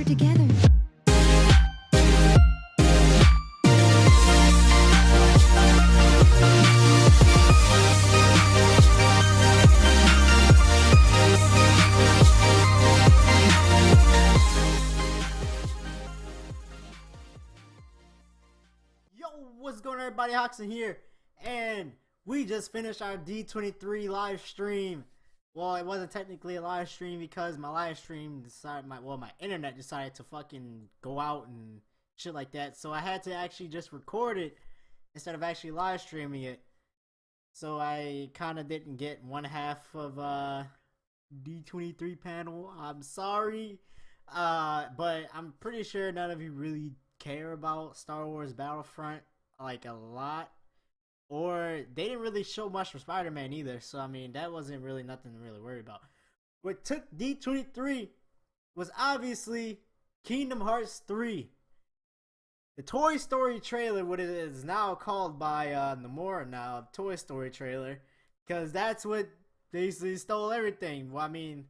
together. What's going on, everybody? Hoxen here, and we just finished our D23 live stream. Well, it wasn't technically a live stream because my live stream decided my internet decided to fucking go out and shit like that. So I had to actually just record it instead of actually live streaming it. So I kind of didn't get one half of D23 panel. I'm sorry, but I'm pretty sure none of you really care about Star Wars Battlefront like a lot, or they didn't really show much for Spider-Man either, so I mean that wasn't really nothing to really worry about. What took D23 was obviously Kingdom Hearts 3, the Toy Story trailer, what it is now called by Nomura now, Toy Story trailer, because that's what basically stole everything. Well, I mean,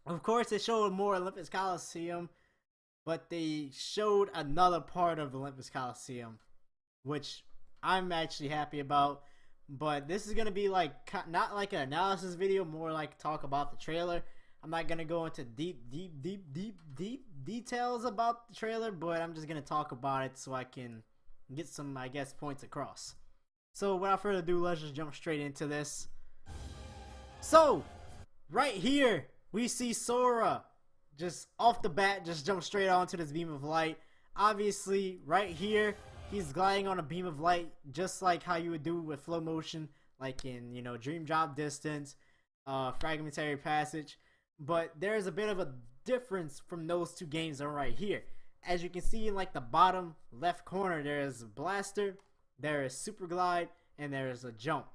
of course they showed more Olympus Coliseum, but they showed another part of Olympus Coliseum, which I'm actually happy about. But this is gonna be like not like an analysis video, more like talk about the trailer. I'm not gonna go into deep details about the trailer, but I'm just gonna talk about it so I can get some, I guess, points across. So without further ado, let's just jump straight into this. So right here we see Sora just off the bat, just jump straight onto this beam of light. Obviously right here he's gliding on a beam of light, just like how you would do with flow motion, like in, you know, Dream Drop Distance, Fragmentary Passage. But there's a bit of a difference from those two games that are right here. As you can see in like the bottom left corner, there is a blaster, there is super glide, and there is a jump.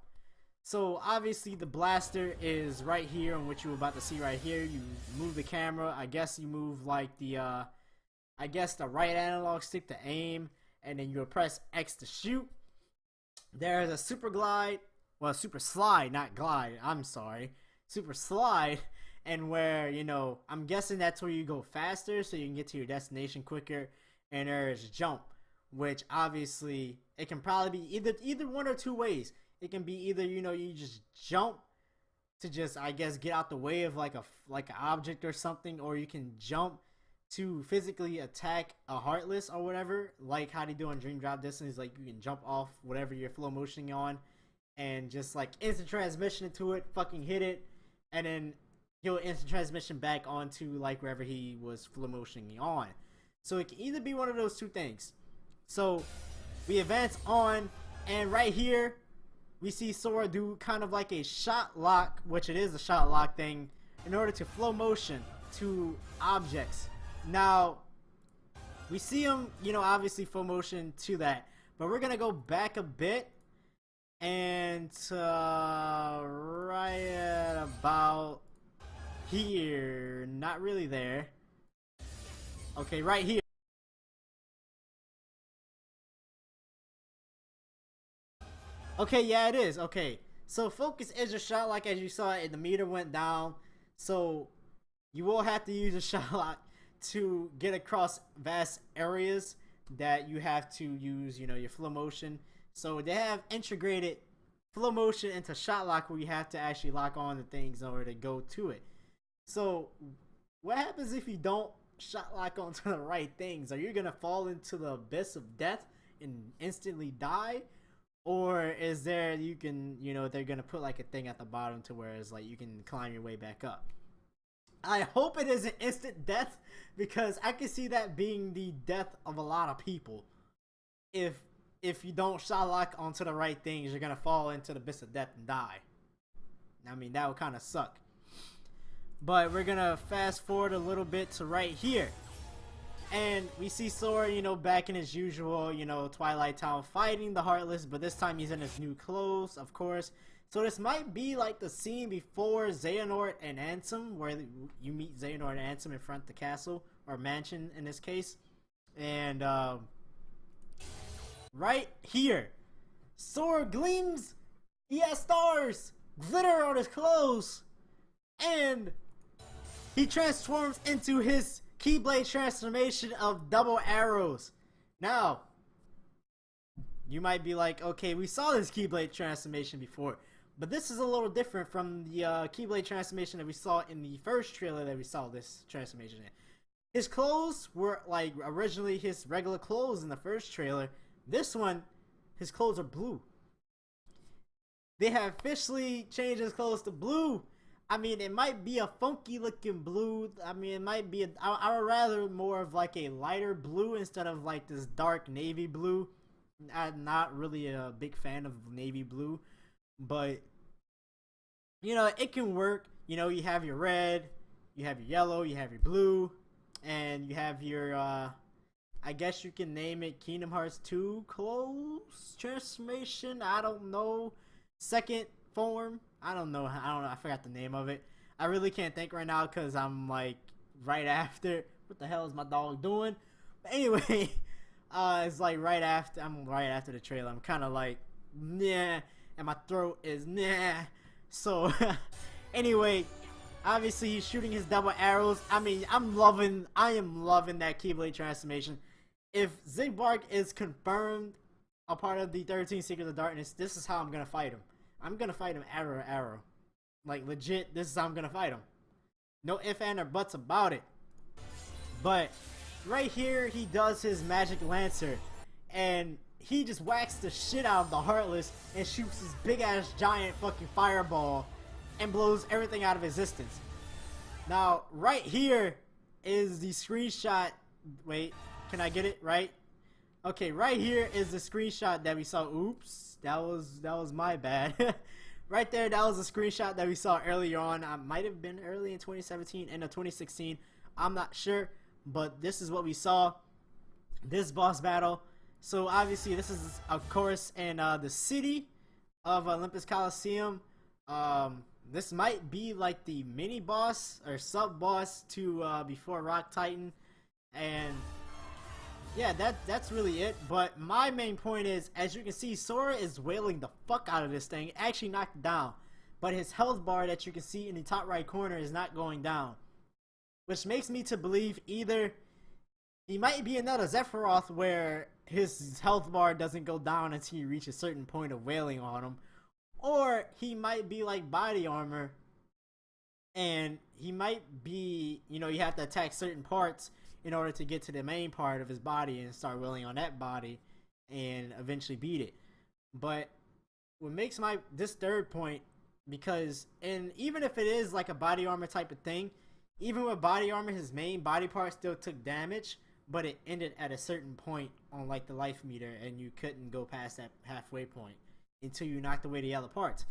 So obviously the blaster is right here, on what you're about to see right here. You move the camera, I guess you move like the I guess the right analog stick to aim, and then you'll press X to shoot. There's a super glide, well, super slide, not glide, I'm sorry, super slide, and where, you know, I'm guessing that's where you go faster so you can get to your destination quicker. And there's jump, which obviously it can probably be either one or two ways. It can be either, you know, you just jump to just, I guess, get out the way of like an object or something, or you can jump to physically attack a Heartless or whatever, like how they do on Dream Drop Distance. Like you can jump off whatever you're flow motioning on and just like instant transmission into it, fucking hit it, and then he'll instant transmission back onto like wherever he was flow motioning on. So it can either be one of those two things. So we advance on, and right here we see Sora do kind of like a shot lock, which it is a shot lock thing, in order to flow motion to objects. Now, we see him, you know, obviously flow motion to that, but we're gonna go back a bit, and right at about here, not really there. Okay, right here. Okay, yeah, it is. Okay, so focus is a shot lock, as you saw it, and the meter went down, so you will have to use a shot lock to get across vast areas that you have to use, you know, your flow motion. So they have integrated flow motion into shot lock, where you have to actually lock on the things in order to go to it. So what happens if you don't shot lock onto the right things? Are you gonna fall into the abyss of death and instantly die? Or is there, you can, you know, they're gonna put like a thing at the bottom to where it's like you can climb your way back up? I hope it isn't instant death, because I can see that being the death of a lot of people. If you don't shot lock onto the right things, you're gonna fall into the abyss of death and die. I mean, that would kind of suck. But we're gonna fast forward a little bit to right here, and we see Sora, you know, back in his usual, you know, Twilight Town fighting the Heartless, but this time he's in his new clothes, of course. So this might be like the scene before Xehanort and Ansem, where you meet Xehanort and Ansem in front of the castle, or mansion in this case. And right here, Sora gleams, he has stars, glitter on his clothes, and he transforms into his Keyblade transformation of double arrows. Now, you might be like, okay, we saw this Keyblade transformation before, but this is a little different from the Keyblade transformation that we saw in the first trailer that we saw this transformation in. His clothes were like originally his regular clothes in the first trailer. This one, his clothes are blue. They have officially changed his clothes to blue. I mean, it might be a funky looking blue. I mean, it might be I would rather more of like a lighter blue instead of like this dark navy blue. I'm not really a big fan of navy blue, but you know, it can work. You know, you have your red, you have your yellow, you have your blue, and you have your I guess you can name it Kingdom Hearts 2 clothes transformation. I don't know. Second form. I don't know. I forgot the name of it. I really can't think right now because I'm like right after. What the hell is my dog doing? But anyway, it's like right after. I'm right after the trailer. I'm kind of like, nah, and my throat is nah. So anyway, obviously he's shooting his double arrows. I mean, I am loving that Keyblade transformation. If Zigbark is confirmed a part of the 13 Secrets of Darkness, this is how I'm gonna fight him. I'm gonna fight him arrow to arrow. Like legit, this is how I'm gonna fight him. No ifs, ands, or buts about it. But right here, he does his magic lancer, and he just whacks the shit out of the Heartless and shoots this big ass giant fucking fireball and blows everything out of existence. Now, right here is the screenshot. Wait, can I get it right? Okay, right here is the screenshot that we saw. Oops, that was my bad. Right there, that was a screenshot that we saw earlier on. I might have been early in 2017, end of 2016. I'm not sure, but this is what we saw. This boss battle. So obviously, this is of course in the city of Olympus Coliseum. This might be like the mini boss or sub boss to before Rock Titan, and yeah, that's really it. But my main point is, as you can see, Sora is wailing the fuck out of this thing. It actually knocked it down, but his health bar that you can see in the top right corner is not going down, which makes me to believe either he might be another Sephiroth where his health bar doesn't go down until you reach a certain point of wailing on him, or he might be like body armor, and he might be, you know, you have to attack certain parts in order to get to the main part of his body and start wailing on that body and eventually beat it. But what makes this third point, because and even if it is like a body armor type of thing, even with body armor, his main body part still took damage, but it ended at a certain point on like the life meter, and you couldn't go past that halfway point until you knocked away the other parts.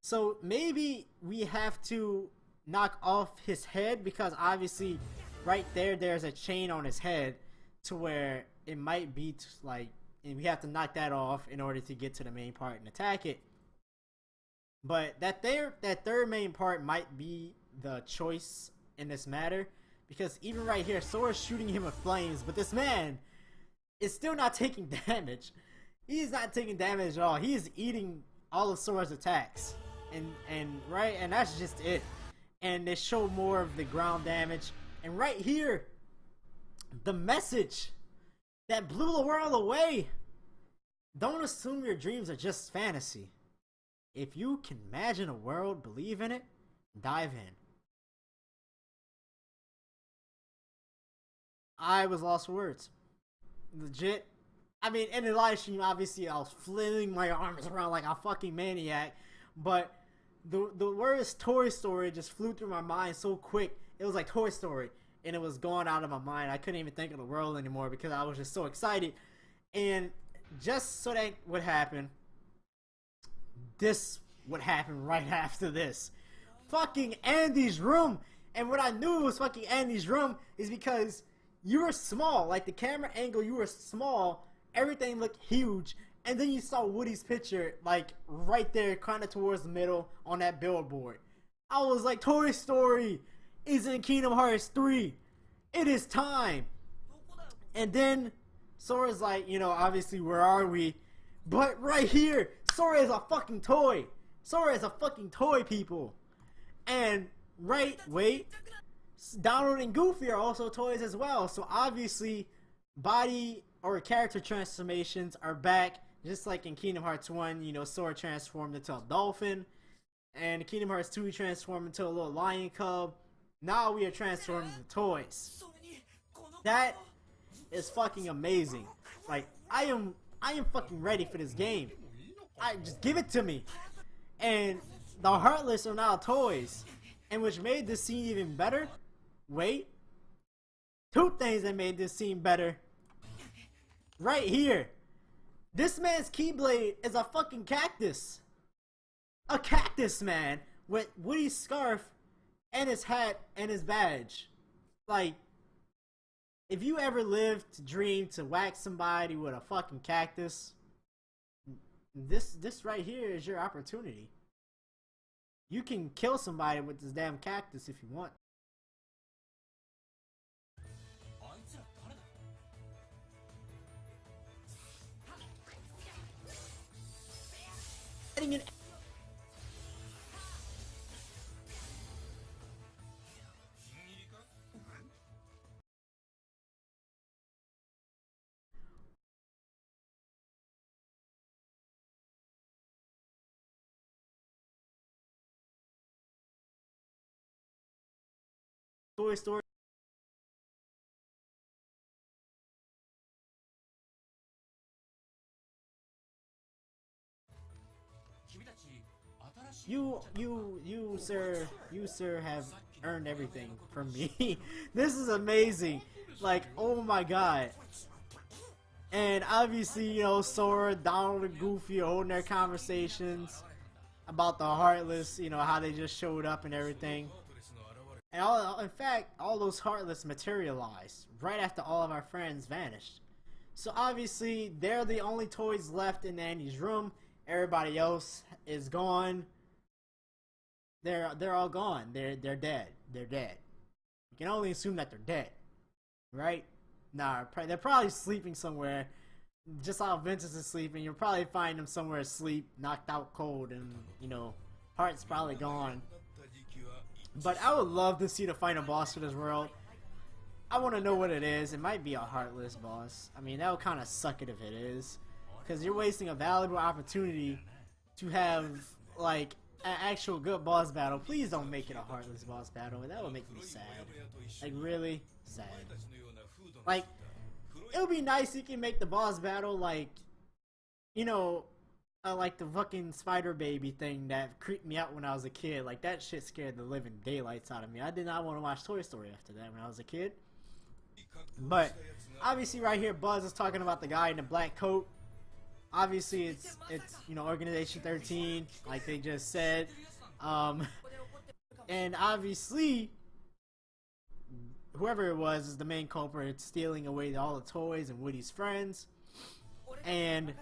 So maybe we have to knock off his head, because obviously right there's a chain on his head to where it might be like, and we have to knock that off in order to get to the main part and attack it. But that third main part might be the choice in this matter, because even right here, Sora's shooting him with flames, but this man is still not taking damage. He's not taking damage at all. He is eating all of Sora's attacks, and that's just it. And they show more of the ground damage. And right here, the message that blew the world away: don't assume your dreams are just fantasy. If you can imagine a world, believe in it, dive in. I was lost for words. Legit. I mean, in the live stream, obviously, I was flailing my arms around like a fucking maniac. But the words Toy Story just flew through my mind so quick. It was like Toy Story, and it was gone out of my mind. I couldn't even think of the world anymore because I was just so excited. And just so that would happen, this would happen right after this. Fucking Andy's room. And what I knew was fucking Andy's room is because you were small. Like the camera angle, you were small. Everything looked huge. And then you saw Woody's picture, like right there, kind of towards the middle on that billboard. I was like, Toy Story is in Kingdom Hearts 3. It is time. And then Sora's like, you know, obviously, where are we? But right here, Sora is a fucking toy. Sora is a fucking toy, people. And wait. Donald and Goofy are also toys as well. So obviously, body or character transformations are back, just like in Kingdom Hearts 1. You know, Sora transformed into a dolphin, and Kingdom Hearts 2 transformed into a little lion cub. Now we are transformed into toys. That is fucking amazing. Like, I am fucking ready for this game. Just give it to me. And the Heartless are now toys, and which made this scene even better. Wait, two things that made this scene better. Right here, this man's Keyblade is a fucking cactus. A cactus, man, with Woody's scarf and his hat and his badge. Like, if you ever lived to dream to whack somebody with a fucking cactus, this right here is your opportunity. You can kill somebody with this damn cactus if you want. Toy Story. You sir have earned everything from me. This is amazing. Like, oh my god. And obviously, you know, Sora, Donald, and Goofy are holding their conversations about the Heartless, you know, how they just showed up and everything. And in fact, all those Heartless materialized right after all of our friends vanished. So obviously, they're the only toys left in Andy's room. Everybody else is gone. They're all gone. They're dead. They're dead. You can only assume that they're dead, right? Nah, they're probably sleeping somewhere. Just how Ventus is sleeping, you'll probably find them somewhere asleep, knocked out cold, and you know, Heart's probably gone. But I would love to see the final boss for this world. I want to know what it is. It might be a Heartless boss. I mean, that would kind of suck it if it is, because you're wasting a valuable opportunity to have like an actual good boss battle. Please don't make it a Heartless boss battle. That would make me sad. Like, really sad. Like, it would be nice if you can make the boss battle like, you know, like the fucking spider baby thing that creeped me out when I was a kid. Like, that shit scared the living daylights out of me. I did not want to watch Toy Story after that when I was a kid. But obviously right here Buzz is talking about the guy in the black coat. Obviously it's you know, Organization 13, like they just said. And obviously whoever it was is the main culprit, stealing away all the toys and Woody's friends. And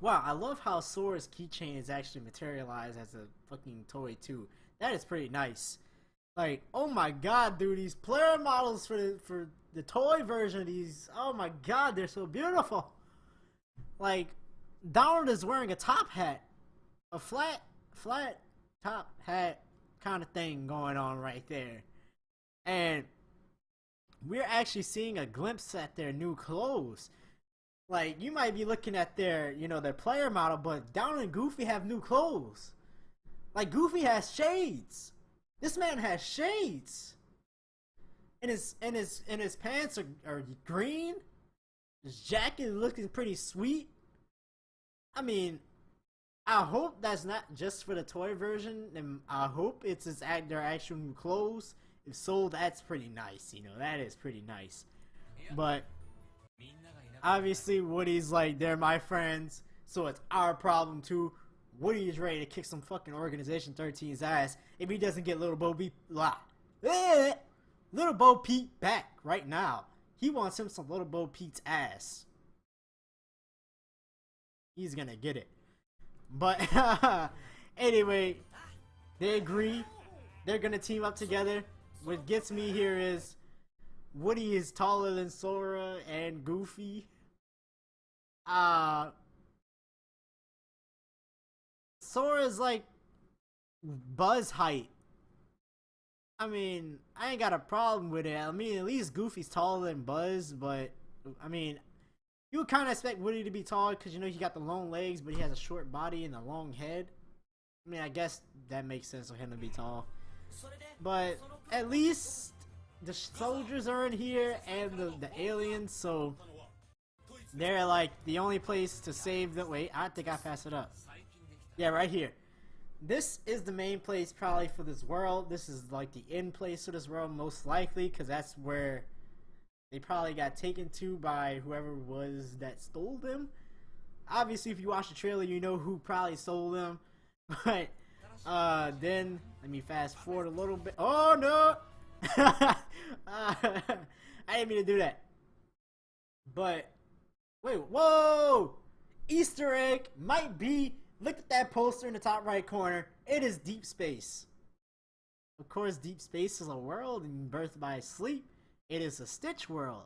wow, I love how Sora's keychain is actually materialized as a fucking toy too. That is pretty nice. Like, oh my god, dude, these player models for the toy version of these, oh my god, they're so beautiful. Like, Donald is wearing a top hat, a flat top hat kind of thing going on right there, and we're actually seeing a glimpse at their new clothes. Like, you might be looking at their, you know, their player model, but Donald and Goofy have new clothes. Like, Goofy has shades. This man has shades. And his pants are green. His jacket is looking pretty sweet. I mean, I hope that's not just for the toy version, and I hope it's their actual new clothes. If so, that's pretty nice. You know, that is pretty nice. But obviously, Woody's like, they're my friends, so it's our problem too. Woody is ready to kick some fucking Organization 13's ass if he doesn't get Little Bo Peep. Little Bo Peep back right now. He wants him some Little Bo Peep's ass. He's gonna get it. But anyway, they agree. They're gonna team up together. What gets me here is Woody is taller than Sora and Goofy. Sora's like Buzz height. I mean, I ain't got a problem with it. I mean, at least Goofy's taller than Buzz, but I mean, you would kind of expect Woody to be taller because, you know, he got the long legs, but he has a short body and a long head. I mean, I guess that makes sense for him to be tall. But at least the soldiers are in here and the aliens, so they're like the only place to save the— wait, I think I passed it up. Yeah, right here. This is the main place probably for this world. This is like the end place for this world most likely, because that's where they probably got taken to by whoever was that stole them. Obviously, if you watch the trailer, you know who probably stole them. But then let me fast forward a little bit. Oh no! I didn't mean to do that. But wait, whoa! Easter egg might be. Look at that poster in the top right corner. It is deep space. Of course, deep space is a world and birthed by sleep. It is a Stitch world.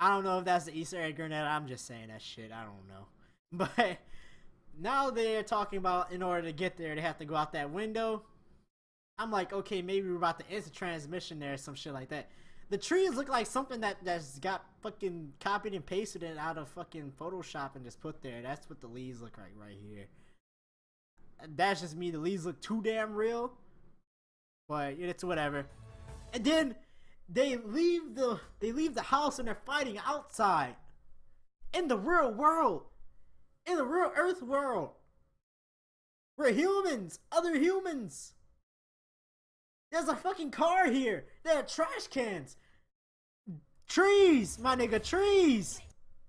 I don't know if that's the Easter egg or not. I'm just saying that shit. I don't know. But now they're talking about in order to get there, they have to go out that window. I'm like, okay, maybe we're about to end the transmission there or some shit like that. The trees look like something that's got fucking copied and pasted it out of fucking Photoshop and just put there. That's what the leaves look like right here. That's just me. The leaves look too damn real. But it's whatever. And then they leave the house and they're fighting outside. In the real world. In the real Earth world. We're humans. Other humans. There's a fucking car here. There are trash cans. Trees, my nigga, trees.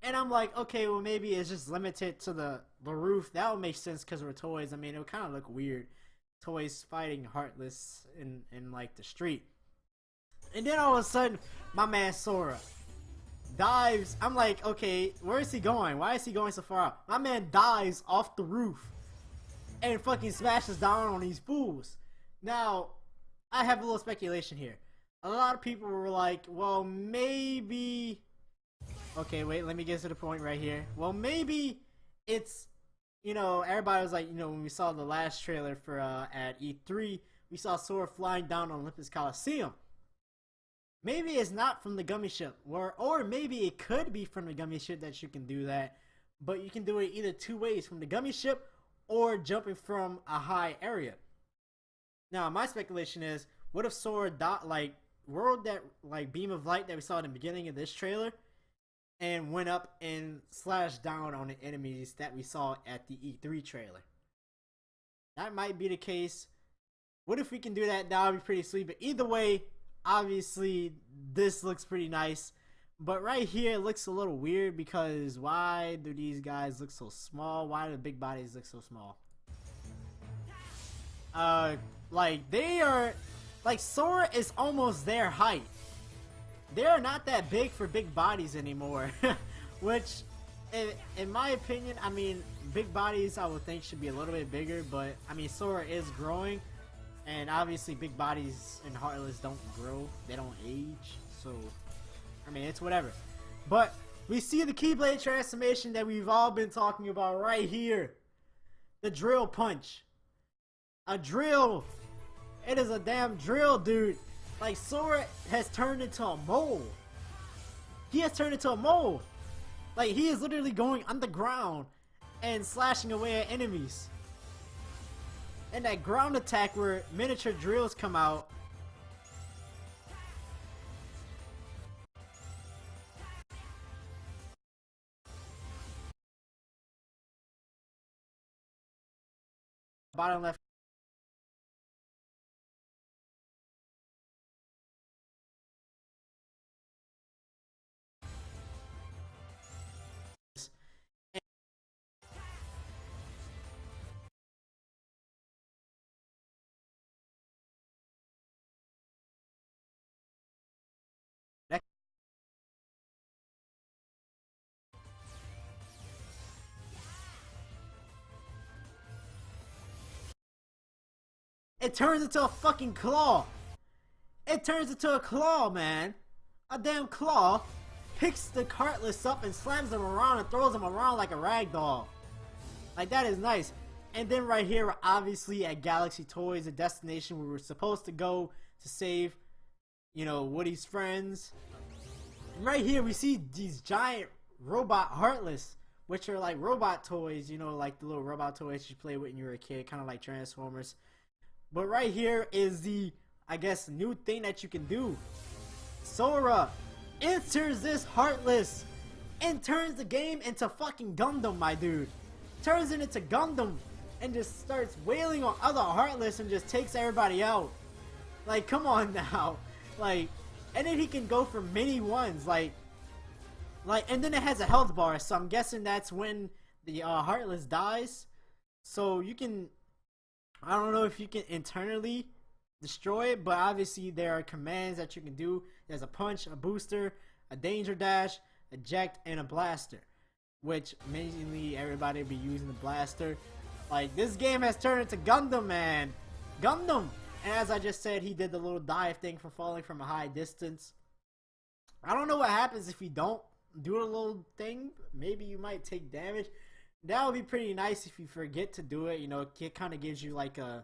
And I'm like, okay, well maybe it's just limited to the roof. That would make sense because we're toys. I mean, it would kind of look weird. Toys fighting Heartless in like the street. And then all of a sudden, my man Sora dives. I'm like, okay, where is he going? Why is he going so far out? My man dives off the roof and fucking smashes down on these fools. Now, I have a little speculation here. A lot of people were like, well, maybe... Okay, wait, let me get to the point right here. Well, maybe it's, you know, everybody was like, you know, when we saw the last trailer for at E3, we saw Sora flying down on Olympus Coliseum. Maybe it's not from the gummy ship, or maybe it could be from the gummy ship that you can do that, but you can do it either two ways, from the gummy ship or jumping from a high area. Now, my speculation is, what if Sora whirled that like beam of light that we saw in the beginning of this trailer and went up and slashed down on the enemies that we saw at the E3 trailer? That might be the case. What if we can do that? That would be pretty sweet. But either way, obviously this looks pretty nice. But right here it looks a little weird because why do these guys look so small? Why do the big bodies look so small? Like they are, like Sora is almost their height. They're not that big for big bodies anymore. Which, in my opinion, I mean, big bodies I would think should be a little bit bigger, but I mean, Sora is growing, and obviously big bodies in Heartless don't grow, they don't age, so, I mean, it's whatever. But, we see the Keyblade transformation that we've all been talking about right here. The drill punch. A drill. It is a damn drill, dude. Like, Sora has turned into a mole. He has turned into a mole. Like, he is literally going underground and slashing away at enemies. And that ground attack where miniature drills come out. Bottom left. It turns into a fucking claw. It turns into a claw, man. A damn claw picks the Heartless up and slams them around and throws them around like a rag doll. Like, that is nice. And then right here, we're obviously at Galaxy Toys, a destination where we're supposed to go to save, you know, Woody's friends. And right here, we see these giant robot Heartless, which are like robot toys, you know, like the little robot toys you play with when you were a kid, kind of like Transformers. But right here is the, I guess, new thing that you can do. Sora enters this Heartless and turns the game into fucking Gundam, my dude. Turns it into Gundam and just starts wailing on other Heartless and just takes everybody out. Like, come on now. Like, and then he can go for many ones. Like, and then it has a health bar, so I'm guessing that's when the Heartless dies. So you can, I don't know if you can internally destroy it, but obviously there are commands that you can do. There's a punch, a booster, a danger dash, eject, and a blaster, which mainly everybody will be using the blaster. Like, this game has turned into Gundam, man. Gundam! And as I just said, he did the little dive thing for falling from a high distance. I don't know what happens if you don't do a little thing. Maybe you might take damage. That would be pretty nice if you forget to do it. You know, it kind of gives you like a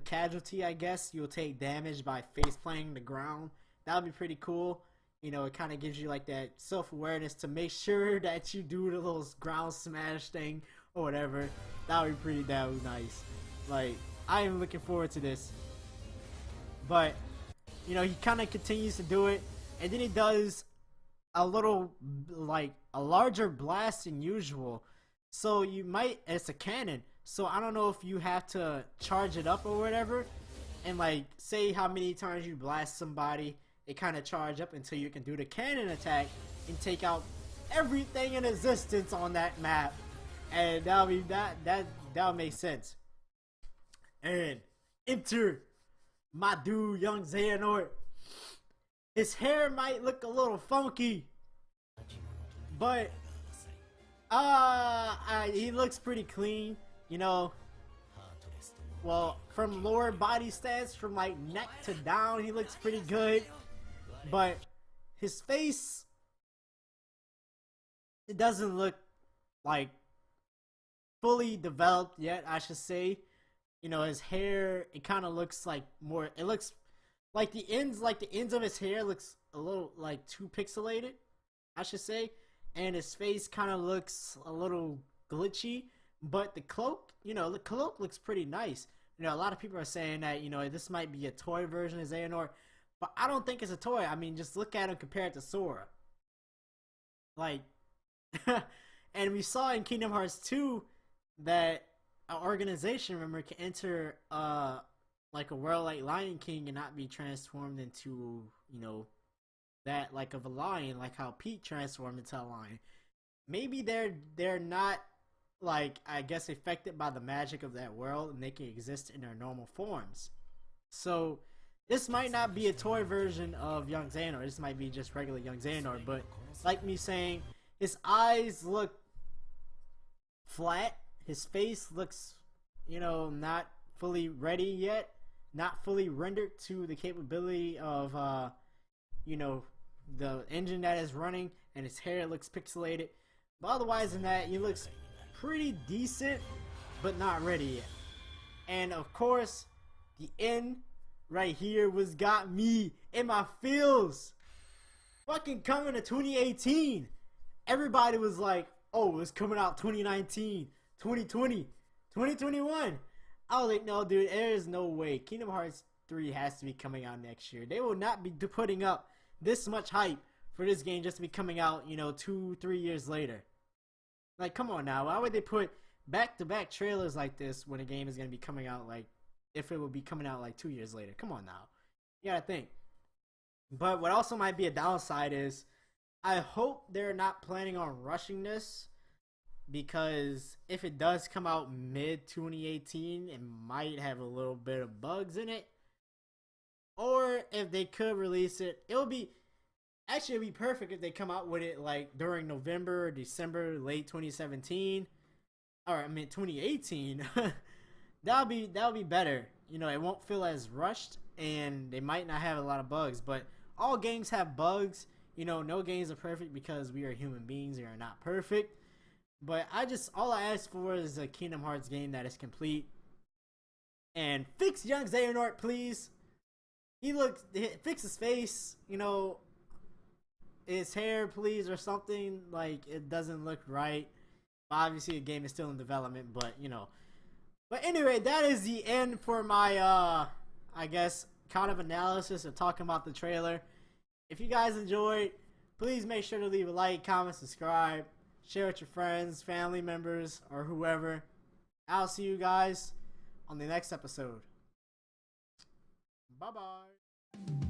casualty, I guess. You'll take damage by face planting the ground. That would be pretty cool. You know, it kind of gives you like that self-awareness to make sure that you do the little ground smash thing or whatever. That would be pretty damn nice. Like, I am looking forward to this. But, you know, he kind of continues to do it. And then he does a little, like, a larger blast than usual. So you might, it's a cannon. So I don't know if you have to charge it up or whatever. And, like, say how many times you blast somebody. It kind of charge up until you can do the cannon attack and take out everything in existence on that map. And that'll be, that'll make sense. And enter my dude, young Xehanort. His hair might look a little funky, but he looks pretty clean, you know. Well, from lower body stats, from like neck to down, he looks pretty good. But his face, it doesn't look like fully developed yet, I should say. You know, his hair, it kind of looks like more, it looks like the ends of his hair looks a little like too pixelated, I should say. And his face kind of looks a little glitchy. But the cloak, you know, the cloak looks pretty nice. You know, a lot of people are saying that, you know, this might be a toy version of Xehanort. But I don't think it's a toy. I mean, just look at him compared to Sora. Like, and we saw in Kingdom Hearts 2 that an organization member can enter like a world like Lion King and not be transformed into, you know, that like of a lion, like how Pete transformed into a lion. Maybe they're not, like, I guess, affected by the magic of that world, and they can exist in their normal forms. So this might not be a toy version of young Xehanort. This might be just regular young Xehanort. But like me saying, his eyes look flat. His face looks, you know, not fully ready yet. Not fully rendered to the capability of, you know, the engine that is running. And his hair looks pixelated. But otherwise than that, he looks pretty decent, but not ready yet. And of course, the end right here was got me in my feels. Fucking coming to 2018. Everybody was like, oh, it's coming out 2019, 2020, 2021. I was like, no, dude, there is no way. Kingdom Hearts 3 has to be coming out next year. They will not be putting up this much hype for this game just to be coming out, you know, 2-3 years later. Like, come on now. Why would they put back-to-back trailers like this when a game is going to be coming out, like, if it would be coming out, like, 2 years later? Come on now. You gotta think. But what also might be a downside is I hope they're not planning on rushing this, because if it does come out mid-2018, it might have a little bit of bugs in it. Or if they could release it, it would be... Actually, it'd be perfect if they come out with it like during November or December, late 2017, or I mean 2018. that'll be better. You know, it won't feel as rushed, and they might not have a lot of bugs. But all games have bugs. You know, no games are perfect because we are human beings. We are not perfect. But all I ask for is a Kingdom Hearts game that is complete. And fix young Xehanort, please. Fix his face, you know, his hair, please, or something. Like, it doesn't look right. Obviously, the game is still in development, but, you know. But anyway, that is the end for my, I guess, kind of analysis of talking about the trailer. If you guys enjoyed, please make sure to leave a like, comment, subscribe, share with your friends, family members, or whoever. I'll see you guys on the next episode. Bye-bye.